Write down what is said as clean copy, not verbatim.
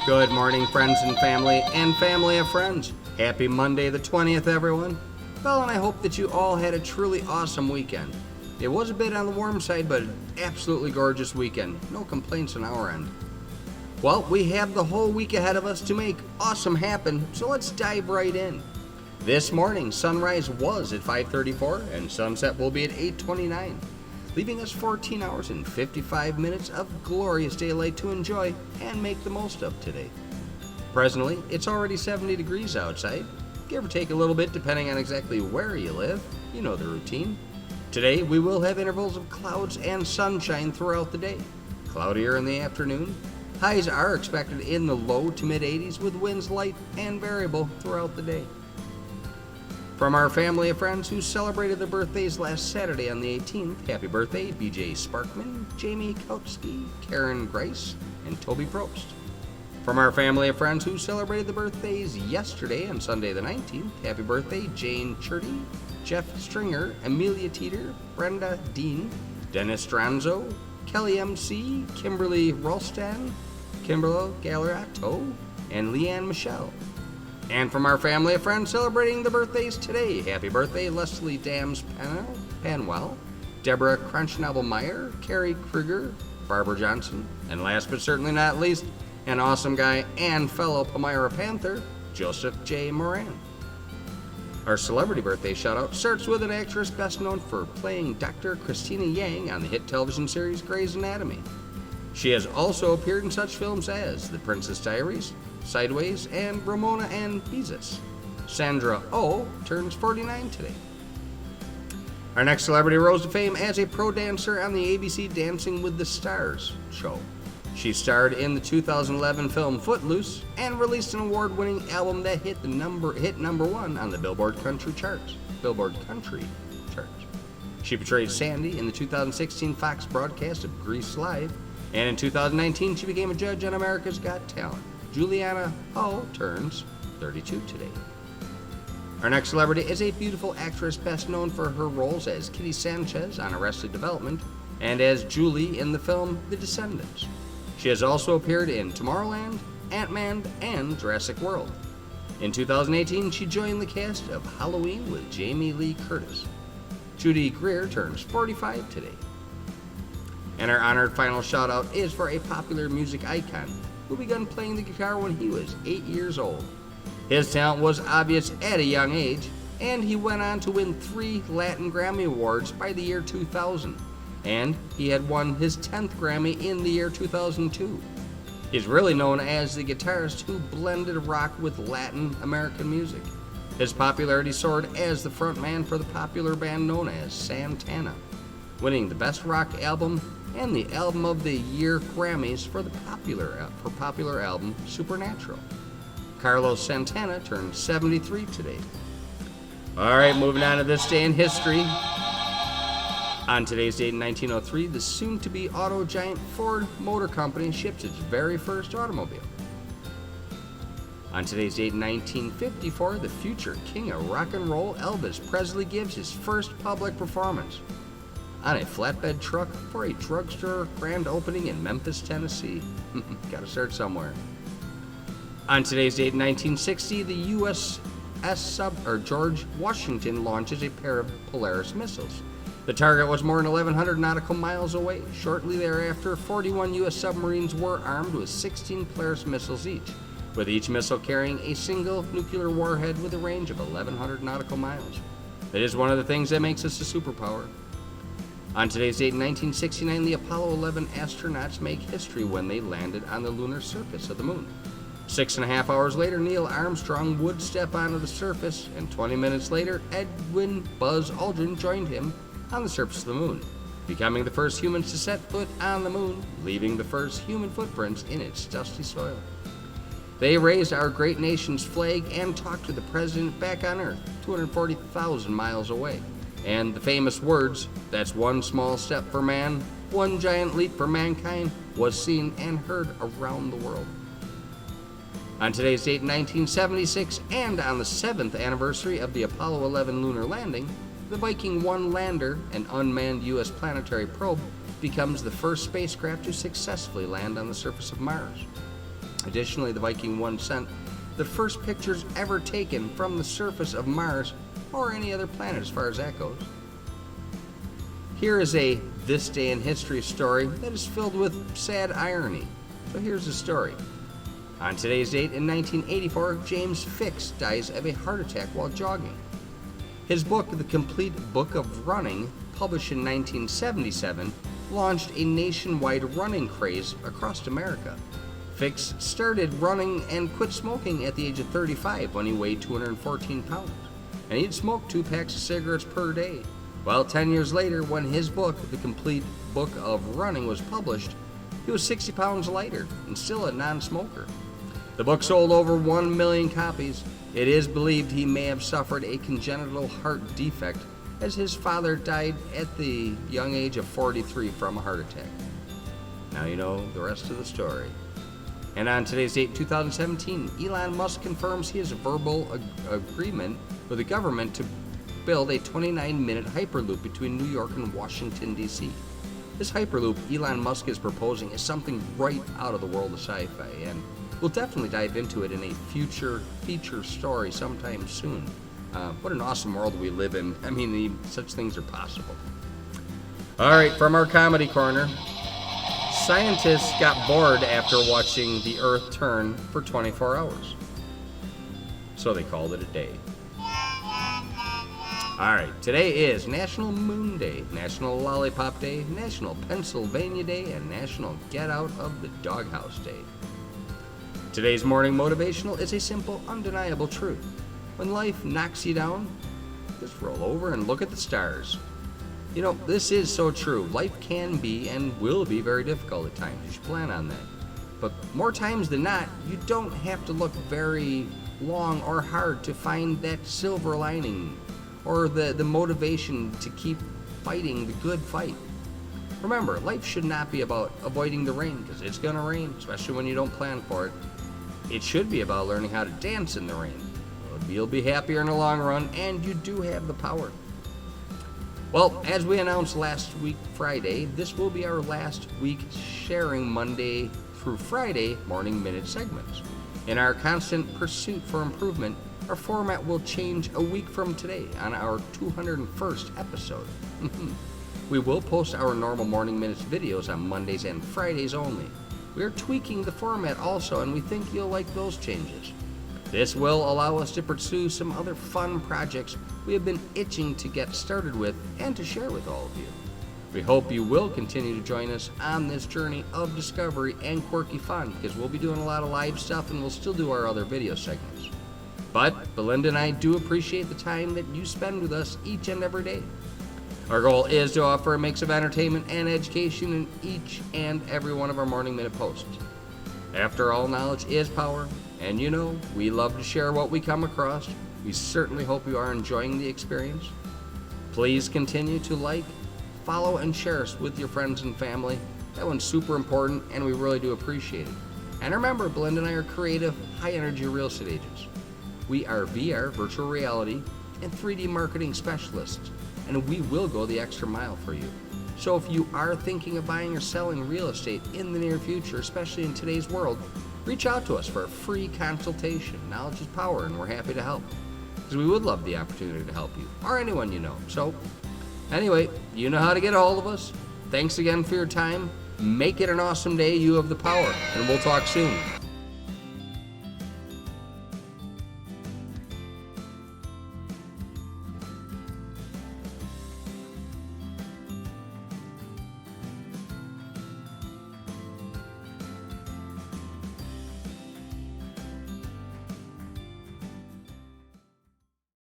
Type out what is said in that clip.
Good morning, friends and family of friends. Happy Monday the 20th, everyone. Well, and I hope that you all had a truly awesome weekend. It was a bit on the warm side, but an absolutely gorgeous weekend. No complaints on our end. Well, we have the whole week ahead of us to make awesome happen, so let's dive right in. This morning, sunrise was at 5:34 and sunset will be at 8:29. Leaving us 14 hours and 55 minutes of glorious daylight to enjoy and make the most of today. Presently, it's already 70 degrees outside, give or take a little bit depending on exactly where you live. You know the routine. Today, we will have intervals of clouds and sunshine throughout the day. Cloudier in the afternoon. Highs are expected in the low to mid 80s with winds light and variable throughout the day. From our family of friends who celebrated their birthdays last Saturday on the 18th, happy birthday BJ Sparkman, Jamie Kautsky, Karen Grice, and Toby Probst. From our family of friends who celebrated the birthdays yesterday on Sunday the 19th, happy birthday Jane Churty, Jeff Stringer, Amelia Teeter, Brenda Dean, Dennis Stranzo, Kelly MC, Kimberly Rolstan, Kimberly Galerato, and Leanne Michelle. And from our family of friends celebrating the birthdays today, happy birthday Leslie Dams Panwell, Deborah Crunchnoble-Meyer, Carrie Kruger, Barbara Johnson, and last but certainly not least, an awesome guy and fellow Palmyra Panther, Joseph J. Moran. Our celebrity birthday shout-out starts with an actress best known for playing Dr. Christina Yang on the hit television series Grey's Anatomy. She has also appeared in such films as The Princess Diaries, Sideways, and Ramona and Beezus. Sandra Oh turns 49 today. Our next celebrity rose to fame as a pro dancer on the ABC Dancing with the Stars show. She starred in the 2011 film Footloose and released an award-winning album that hit number one on the Billboard Country charts. She portrayed Sandy in the 2016 Fox broadcast of Grease Live, and in 2019 she became a judge on America's Got Talent. Juliana Ho turns 32 today. Our next celebrity is a beautiful actress best known for her roles as Kitty Sanchez on Arrested Development and as Julie in the film The Descendants. She has also appeared in Tomorrowland, Ant-Man, and Jurassic World. In 2018, she joined the cast of Halloween with Jamie Lee Curtis. Judy Greer turns 45 today. And our honored final shout-out is for a popular music icon who began playing the guitar when he was 8 years old. His talent was obvious at a young age, and he went on to win 3 Latin Grammy Awards by the year 2000, and he had won his 10th Grammy in the year 2002. He's really known as the guitarist who blended rock with Latin American music. His popularity soared as the frontman for the popular band known as Santana, winning the Best Rock Album and the Album of the Year Grammys for the popular album Supernatural. Carlos Santana turned 73 today. All right, moving on to this day in history. On today's date in 1903, the soon-to-be auto giant Ford Motor Company ships its very first automobile. On today's date in 1954, the future king of rock and roll Elvis Presley gives his first public performance on a flatbed truck for a drugstore grand opening in Memphis, Tennessee. Gotta start somewhere. On today's date in 1960, the USS George Washington launches a pair of Polaris missiles. The target was more than 1,100 nautical miles away. Shortly thereafter, 41 U.S. submarines were armed with 16 Polaris missiles each, with each missile carrying a single nuclear warhead with a range of 1,100 nautical miles. That is one of the things that makes us a superpower. On today's date in 1969, the Apollo 11 astronauts make history when they landed on the lunar surface of the moon. 6.5 hours later, Neil Armstrong would step onto the surface, and 20 minutes later, Edwin Buzz Aldrin joined him on the surface of the moon, becoming the first humans to set foot on the moon, leaving the first human footprints in its dusty soil. They raised our great nation's flag and talked to the president back on Earth, 240,000 miles away. And the famous words, "That's one small step for man, one giant leap for mankind," was seen and heard around the world. On today's date in 1976, and on the 7th anniversary of the Apollo 11 lunar landing, the Viking 1 lander, an unmanned U.S. planetary probe, becomes the first spacecraft to successfully land on the surface of Mars. Additionally, the Viking 1 sent the first pictures ever taken from the surface of Mars or any other planet as far as that goes. Here is a This Day in History story that is filled with sad irony. So here's the story. On today's date in 1984, James Fix dies of a heart attack while jogging. His book, The Complete Book of Running, published in 1977, launched a nationwide running craze across America. Fix started running and quit smoking at the age of 35 when he weighed 214 pounds, and he'd smoke 2 packs of cigarettes per day. Well, 10 years later, when his book, The Complete Book of Running, was published, he was 60 pounds lighter and still a non-smoker. The book sold over 1 million copies. It is believed he may have suffered a congenital heart defect, as his father died at the young age of 43 from a heart attack. Now you know the rest of the story. And on today's date, 2017, Elon Musk confirms he has a verbal agreement with the government to build a 29-minute Hyperloop between New York and Washington, D.C. This Hyperloop Elon Musk is proposing is something right out of the world of sci-fi, and we'll definitely dive into it in a future feature story sometime soon. What an awesome world we live in. I mean, such things are possible. All right, from our comedy corner, scientists got bored after watching the Earth turn for 24 hours. So they called it a day. All right, today is National Moon Day, National Lollipop Day, National Pennsylvania Day, and National Get Out of the Doghouse Day. Today's morning motivational is a simple, undeniable truth. When life knocks you down, just roll over and look at the stars. You know, this is so true. Life can be and will be very difficult at times. You should plan on that. But more times than not, you don't have to look very long or hard to find that silver lining or the motivation to keep fighting the good fight. Remember, life should not be about avoiding the rain, because it's going to rain, especially when you don't plan for it. It should be about learning how to dance in the rain. You'll be happier in the long run, and you do have the power. Well, as we announced last week Friday, this will be our last week sharing Monday through Friday morning minute segments. In our constant pursuit for improvement, our format will change a week from today on our 201st episode. We will post our normal morning minutes videos on Mondays and Fridays only. We are tweaking the format also, and we think you'll like those changes. This will allow us to pursue some other fun projects we have been itching to get started with and to share with all of you. We hope you will continue to join us on this journey of discovery and quirky fun, because we'll be doing a lot of live stuff and we'll still do our other video segments. But Belinda and I do appreciate the time that you spend with us each and every day. Our goal is to offer a mix of entertainment and education in each and every one of our Morning Minute posts. After all, knowledge is power, and you know, we love to share what we come across. We certainly hope you are enjoying the experience. Please continue to like, follow, and share us with your friends and family. That one's super important, and we really do appreciate it. And remember, Belinda and I are creative, high-energy real estate agents. We are VR, virtual reality, and 3D marketing specialists, and we will go the extra mile for you. So if you are thinking of buying or selling real estate in the near future, especially in today's world, reach out to us for a free consultation. Knowledge is power, and we're happy to help, because we would love the opportunity to help you, or anyone you know. So anyway, you know how to get a hold of us. Thanks again for your time. Make it an awesome day. You have the power, and we'll talk soon.